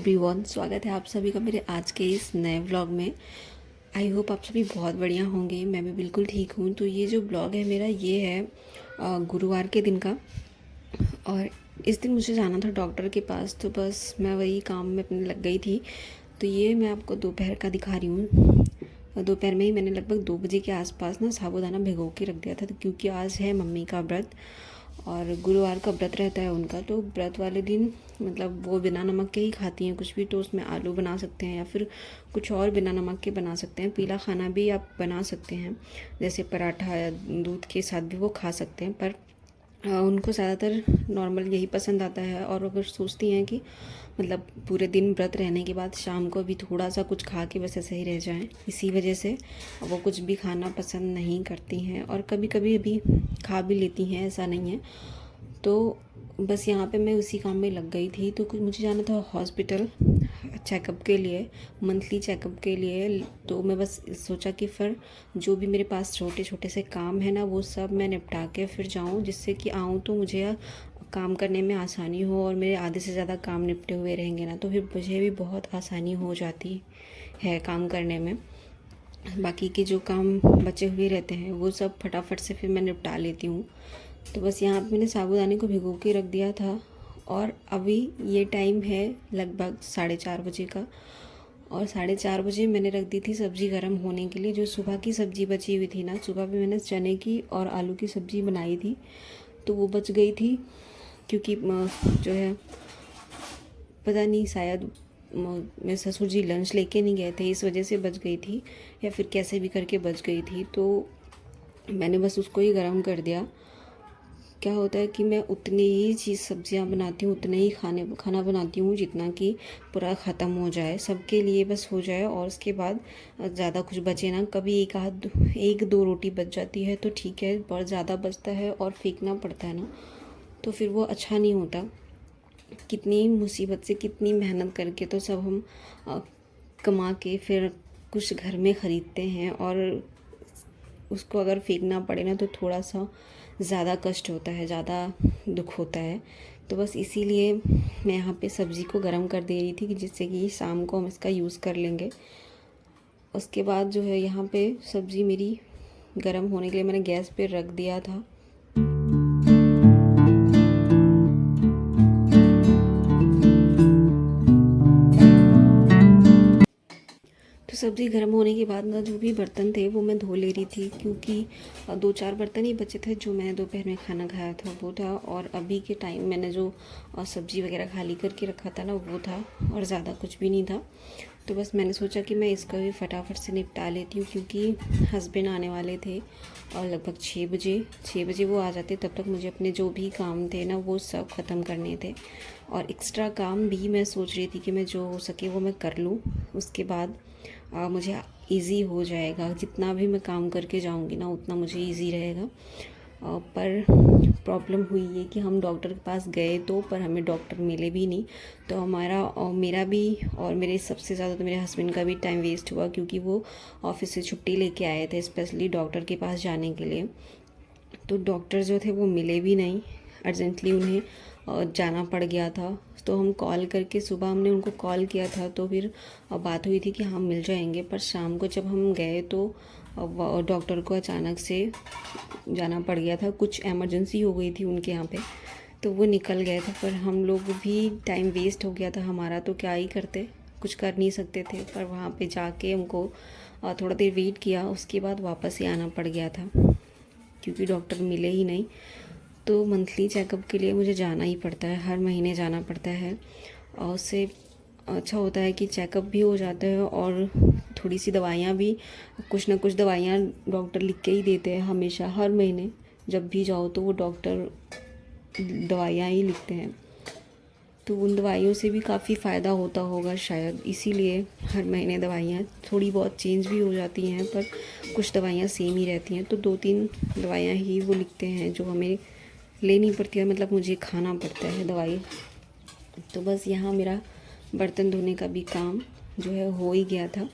Everyone, स्वागत है आप सभी का मेरे आज के इस नए व्लॉग में। आई होप आप सभी बहुत बढ़िया होंगे। मैं भी बिल्कुल ठीक हूँ। तो ये जो ब्लॉग है मेरा, ये है गुरुवार के दिन का। और इस दिन मुझे जाना था डॉक्टर के पास, तो बस मैं वही काम में अपने लग गई थी। तो ये मैं आपको दोपहर का दिखा रही हूँ। दोपहर में ही मैंने लगभग 2 बजे के आसपास ना साबूदाना भिगो के रख दिया था, तो क्योंकि आज है मम्मी का व्रत और गुरुवार का व्रत रहता है उनका। तो व्रत वाले दिन मतलब वो बिना नमक के ही खाती हैं कुछ भी, तो उसमें आलू बना सकते हैं या फिर कुछ और बिना नमक के बना सकते हैं। पीला खाना भी आप बना सकते हैं, जैसे पराठा या दूध के साथ भी वो खा सकते हैं। पर उनको ज़्यादातर नॉर्मल यही पसंद आता है। और अगर सोचती हैं कि मतलब पूरे दिन व्रत रहने के बाद शाम को भी थोड़ा सा कुछ खा के बस ऐसे ही रह जाएं, इसी वजह से वो कुछ भी खाना पसंद नहीं करती हैं। और कभी कभी भी खा भी लेती हैं, ऐसा नहीं है। तो बस यहाँ पे मैं उसी काम में लग गई थी। तो कुछ मुझे जाना था हॉस्पिटल चेकअप के लिए, मंथली चेकअप के लिए। तो मैं बस सोचा कि फिर जो भी मेरे पास छोटे छोटे से काम है ना, वो सब मैं निपटा के फिर जाऊँ, जिससे कि आऊँ तो मुझे काम करने में आसानी हो। और मेरे आधे से ज़्यादा काम निपटे हुए रहेंगे ना, तो फिर मुझे भी बहुत आसानी हो जाती है काम करने में। बाकी के जो काम बचे हुए रहते हैं वो सब फटाफट से फिर मैं निपटा लेती हूँ। तो बस यहाँ पे मैंने साबूदाने को भिगो के रख दिया था। और अभी ये टाइम है लगभग 4:30 बजे का। और 4:30 बजे मैंने रख दी थी सब्ज़ी गर्म होने के लिए। जो सुबह की सब्ज़ी बची हुई थी ना, सुबह भी मैंने चने की और आलू की सब्ज़ी बनाई थी, तो वो बच गई थी। क्योंकि जो है पता नहीं, शायद मेरे ससुर जी लंच लेके नहीं गए थे, इस वजह से बच गई थी, या फिर कैसे भी करके बच गई थी। तो मैंने बस उसको ही गर्म कर दिया। क्या होता है कि मैं उतनी ही चीज़ सब्जियां बनाती हूँ, उतने ही खाना बनाती हूँ जितना कि पूरा ख़त्म हो जाए, सबके लिए बस हो जाए। और उसके बाद ज़्यादा कुछ बचे ना, कभी एक दो रोटी बच जाती है तो ठीक है, बहुत ज़्यादा बचता है और फेंकना पड़ता है ना, तो फिर वो अच्छा नहीं होता। कितनी मुसीबत से, कितनी मेहनत करके तो सब हम कमा के फिर कुछ घर में ख़रीदते हैं, और उसको अगर फेंकना पड़े ना तो थोड़ा सा ज़्यादा कष्ट होता है, ज़्यादा दुख होता है। तो बस इसीलिए मैं यहाँ पे सब्ज़ी को गर्म कर दे रही थी कि जिससे कि शाम को हम इसका यूज़ कर लेंगे। उसके बाद जो है यहाँ पे सब्ज़ी मेरी गर्म होने के लिए मैंने गैस पे रख दिया था। सब्ज़ी गर्म होने के बाद ना जो भी बर्तन थे वो मैं धो ले रही थी, क्योंकि 2-4 बर्तन ही बचे थे जो मैंने दोपहर में खाना खाया था वो था। और अभी के टाइम मैंने जो सब्ज़ी वगैरह खाली करके रखा था ना, वो था, और ज़्यादा कुछ भी नहीं था। तो बस मैंने सोचा कि मैं इसका भी फटाफट से निपटा लेती हूँ, क्योंकि हस्बैंड आने वाले थे और लगभग 6 बजे वो आ जाते, तब तक मुझे अपने जो भी काम थे ना वो सब ख़त्म करने थे। और एक्स्ट्रा काम भी मैं सोच रही थी कि मैं जो हो सके वो मैं कर लूँ। उसके बाद मुझे इजी हो जाएगा, जितना भी मैं काम करके जाऊंगी ना उतना मुझे इजी रहेगा। पर प्रॉब्लम हुई ये कि हम डॉक्टर के पास गए तो, पर हमें डॉक्टर मिले भी नहीं। तो हमारा और मेरा भी, और मेरे सबसे ज़्यादा तो मेरे हस्बैंड का भी टाइम वेस्ट हुआ, क्योंकि वो ऑफिस से छुट्टी लेके आए थे स्पेशली डॉक्टर के पास जाने के लिए। तो डॉक्टर जो थे वो मिले भी नहीं, अर्जेंटली उन्हें जाना पड़ गया था। तो हम कॉल करके, सुबह हमने उनको कॉल किया था तो फिर बात हुई थी कि हम मिल जाएंगे। पर शाम को जब हम गए तो डॉक्टर को अचानक से जाना पड़ गया था, कुछ इमरजेंसी हो गई थी उनके यहाँ पे, तो वो निकल गए थे। पर हम लोग भी, टाइम वेस्ट हो गया था हमारा, तो क्या ही करते, कुछ कर नहीं सकते थे। पर वहाँ पे जाके हमको थोड़ा देर वेट किया, उसके बाद वापस ही आना पड़ गया था, क्योंकि डॉक्टर मिले ही नहीं। तो मंथली चेकअप के लिए मुझे जाना ही पड़ता है, हर महीने जाना पड़ता है। और उससे अच्छा होता है कि चेकअप भी हो जाता है, और थोड़ी सी दवाइयाँ भी, कुछ ना कुछ दवाइयाँ डॉक्टर लिख के ही देते हैं हमेशा, हर महीने जब भी जाओ तो वो डॉक्टर दवाइयाँ ही लिखते हैं। तो उन दवाइयों से भी काफ़ी फ़ायदा होता होगा शायद, इसीलिए हर महीने दवाइयाँ थोड़ी बहुत चेंज भी हो जाती हैं, पर कुछ दवाइयाँ सेम ही रहती हैं। तो 2-3 दवाइयाँ ही वो लिखते हैं जो हमें लेनी पड़ती है, मतलब मुझे खाना पड़ता है दवाई। तो बस यहाँ मेरा बर्तन धोने का भी काम जो है हो ही गया था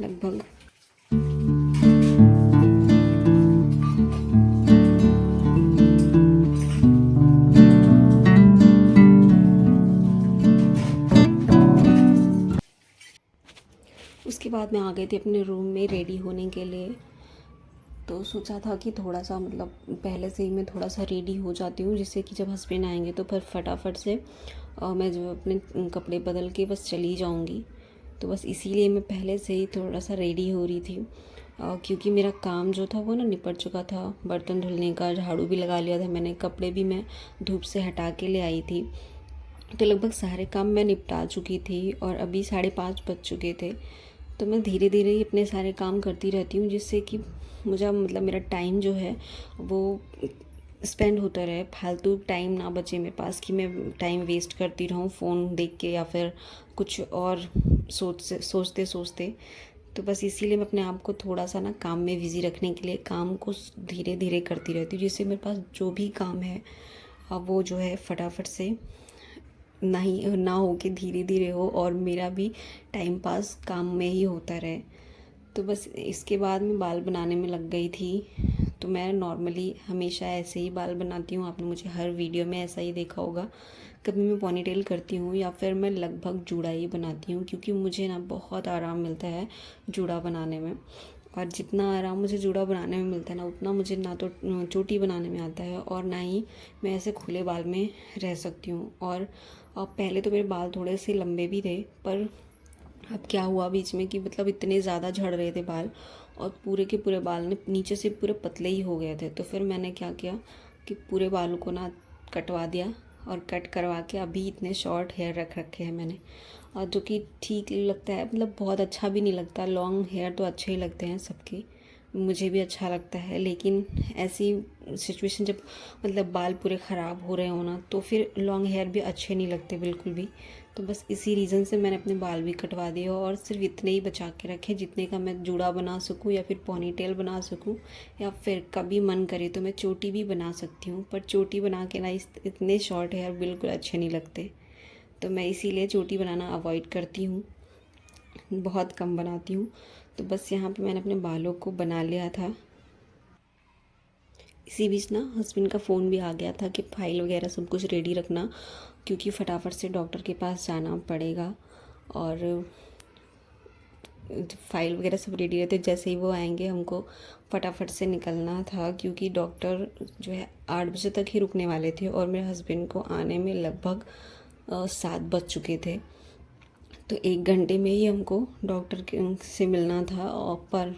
लगभग। बाद मैं आ गई थी अपने रूम में रेडी होने के लिए। तो सोचा था कि थोड़ा सा मतलब पहले से ही मैं थोड़ा सा रेडी हो जाती हूँ, जिससे कि जब हस्बैंड आएंगे तो फिर फटाफट से मैं जो अपने कपड़े बदल के बस चली जाऊँगी। तो बस इसीलिए मैं पहले से ही थोड़ा सा रेडी हो रही थी, क्योंकि मेरा काम जो था वो ना निपट चुका था। बर्तन धुलने का, झाड़ू भी लगा लिया था मैंने, कपड़े भी मैं धूप से हटा के ले आई थी। तो लगभग सारे काम मैं निपटा चुकी थी और अभी 5:30 बज चुके थे। तो मैं धीरे धीरे ही अपने सारे काम करती रहती हूँ, जिससे कि मुझे मतलब मेरा टाइम जो है वो स्पेंड होता रहे, फालतू टाइम ना बचे मेरे पास कि मैं टाइम वेस्ट करती रहूँ फ़ोन देख के या फिर कुछ और सोचते सोचते। तो बस इसीलिए मैं अपने आप को थोड़ा सा ना काम में बिज़ी रखने के लिए काम को धीरे धीरे करती रहती हूँ, जिससे मेरे पास जो भी काम है अब वो जो है फटाफट से ना हो के धीरे धीरे हो और मेरा भी टाइम पास काम में ही होता रहे। तो बस इसके बाद मैं बाल बनाने में लग गई थी। तो मैं नॉर्मली हमेशा ऐसे ही बाल बनाती हूँ, आपने मुझे हर वीडियो में ऐसा ही देखा होगा। कभी मैं पोनीटेल करती हूँ या फिर मैं लगभग जूड़ा ही बनाती हूँ, क्योंकि मुझे ना बहुत आराम मिलता है जूड़ा बनाने में। और जितना आराम मुझे जूड़ा बनाने में मिलता है ना, उतना मुझे ना तो चोटी बनाने में आता है और ना ही मैं ऐसे खुले बाल में रह सकती हूँ। और पहले तो मेरे बाल थोड़े से लंबे भी थे, पर अब क्या हुआ बीच में कि मतलब इतने ज़्यादा झड़ रहे थे बाल और पूरे के पूरे बाल ने नीचे से पूरे पतले ही हो गए थे। तो फिर मैंने क्या किया कि पूरे बालों को ना कटवा दिया और कट करवा के अभी इतने शॉर्ट हेयर रख रखे हैं मैंने, और जो कि ठीक लगता है, मतलब बहुत अच्छा भी नहीं लगता। लॉन्ग हेयर तो अच्छे ही लगते हैं सबके, मुझे भी अच्छा लगता है, लेकिन ऐसी सिचुएशन जब मतलब बाल पूरे ख़राब हो रहे हो ना, तो फिर लॉन्ग हेयर भी अच्छे नहीं लगते बिल्कुल भी। तो बस इसी रीज़न से मैंने अपने बाल भी कटवा दिए और सिर्फ इतने ही बचा के रखे जितने का मैं जूड़ा बना सकूं या फिर पोनीटेल बना सकूं, या फिर कभी मन करे तो मैं चोटी भी बना सकती हूँ। पर चोटी बना के ना इतने शॉर्ट हेयर बिल्कुल अच्छे नहीं लगते, तो मैं इसीलिए चोटी बनाना अवॉइड करती हूँ, बहुत कम बनाती हूँ। तो बस यहाँ पे मैंने अपने बालों को बना लिया था। इसी बीच ना हस्बैंड का फ़ोन भी आ गया था कि फ़ाइल वगैरह सब कुछ रेडी रखना, क्योंकि फटाफट से डॉक्टर के पास जाना पड़ेगा। और फ़ाइल वगैरह सब रेडी रहते, जैसे ही वो आएंगे हमको फटाफट से निकलना था, क्योंकि डॉक्टर जो है 8 बजे तक ही रुकने वाले थे और मेरे हस्बैंड को आने में लगभग 7 बज चुके थे। तो 1 घंटे में ही हमको डॉक्टर से मिलना था, और पर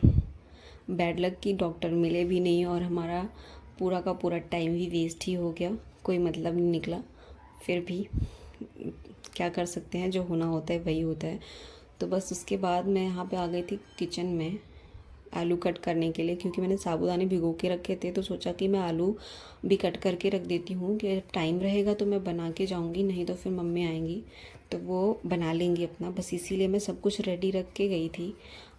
बैड लक कि डॉक्टर मिले भी नहीं और हमारा पूरा का पूरा टाइम भी वेस्ट ही हो गया, कोई मतलब नहीं निकला। फिर भी क्या कर सकते हैं, जो होना होता है वही होता है। तो बस उसके बाद मैं यहाँ पे आ गई थी किचन में आलू कट करने के लिए, क्योंकि मैंने साबूदाने भिगो के रखे थे। तो सोचा कि मैं आलू भी कट करके रख देती हूँ कि टाइम रहेगा तो मैं बना के जाऊँगी, नहीं तो फिर मम्मी आएंगी तो वो बना लेंगी अपना। बस इसीलिए मैं सब कुछ रेडी रख के गई थी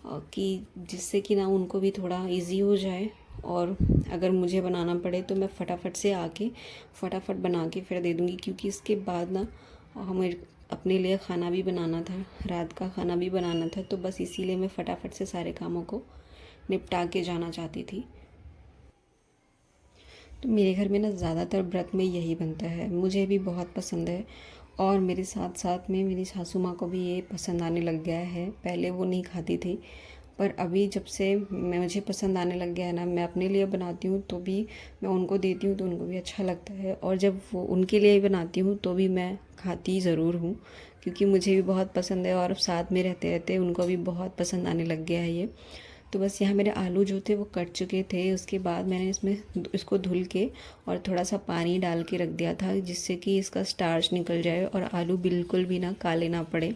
कि जिससे कि ना उनको भी थोड़ा इजी हो जाए, और अगर मुझे बनाना पड़े तो मैं फटाफट से आके फटाफट बना के फिर दे दूँगी, क्योंकि इसके बाद ना हमें अपने लिए खाना भी बनाना था, रात का खाना भी बनाना था। तो बस इसीलिए मैं फटाफट से सारे कामों को निपटा के जाना चाहती थी। तो मेरे घर में ना ज़्यादातर व्रत में यही बनता है, मुझे भी बहुत पसंद है और मेरे साथ साथ में मेरी सासू माँ को भी ये पसंद आने लग गया है। पहले वो नहीं खाती थी, पर अभी जब से मुझे पसंद आने लग गया है ना, मैं अपने लिए बनाती हूँ तो भी मैं उनको देती हूँ तो उनको भी अच्छा लगता है, और जब वो उनके लिए बनाती हूँ तो भी मैं खाती ज़रूर हूँ, क्योंकि मुझे भी बहुत पसंद है और साथ में रहते रहते उनको भी बहुत पसंद आने लग गया है ये। तो बस यहाँ मेरे आलू जो थे वो कट चुके थे। उसके बाद मैंने इसको धुल के और थोड़ा सा पानी डाल के रख दिया था, जिससे कि इसका स्टार्च निकल जाए और आलू बिल्कुल भी ना काले ना पड़े।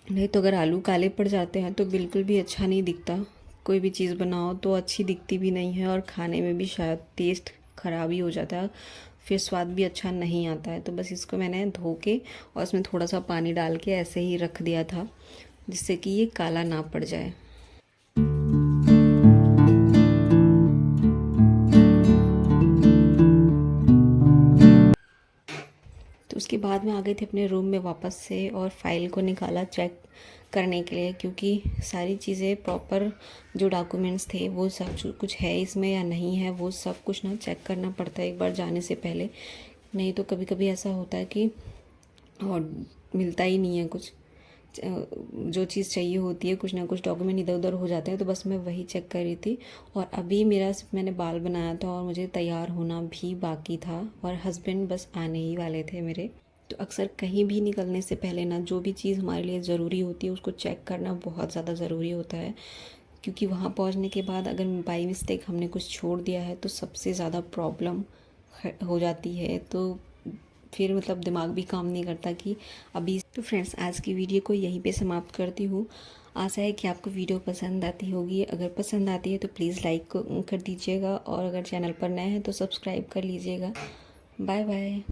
नहीं तो अगर आलू काले पड़ जाते हैं तो बिल्कुल भी अच्छा नहीं दिखता, कोई भी चीज़ बनाओ तो अच्छी दिखती भी नहीं है और खाने में भी शायद टेस्ट ख़राब ही हो जाता है, फिर स्वाद भी अच्छा नहीं आता है। तो बस इसको मैंने धो के और इसमें थोड़ा सा पानी डाल के ऐसे ही रख दिया था, जिससे कि ये काला ना पड़ जाए। तो उसके बाद मैं आ गई थी अपने रूम में वापस से और फाइल को निकाला चेक करने के लिए, क्योंकि सारी चीज़ें प्रॉपर जो डॉक्यूमेंट्स थे वो सब कुछ है इसमें या नहीं है, वो सब कुछ ना चेक करना पड़ता है एक बार जाने से पहले। नहीं तो कभी कभी ऐसा होता है कि और मिलता ही नहीं है कुछ। जो चीज़ चाहिए होती है, कुछ ना कुछ डॉक्यूमेंट इधर उधर हो जाते हैं, तो बस मैं वही चेक कर रही थी। और अभी मेरा सिर्फ मैंने बाल बनाया था और मुझे तैयार होना भी बाकी था, और हस्बैंड बस आने ही वाले थे मेरे। तो अक्सर कहीं भी निकलने से पहले ना जो भी चीज़ हमारे लिए ज़रूरी होती है उसको चेक करना बहुत ज़्यादा ज़रूरी होता है, क्योंकि वहाँ पहुँचने के बाद अगर बाई मिस्टेक हमने कुछ छोड़ दिया है तो सबसे ज़्यादा प्रॉब्लम हो जाती है। तो फिर मतलब दिमाग भी काम नहीं करता कि अभी। तो फ्रेंड्स, आज की वीडियो को यहीं पे समाप्त करती हूँ। आशा है कि आपको वीडियो पसंद आती होगी। अगर पसंद आती है तो प्लीज़ लाइक कर दीजिएगा, और अगर चैनल पर नए हैं तो सब्सक्राइब कर लीजिएगा। Bye bye.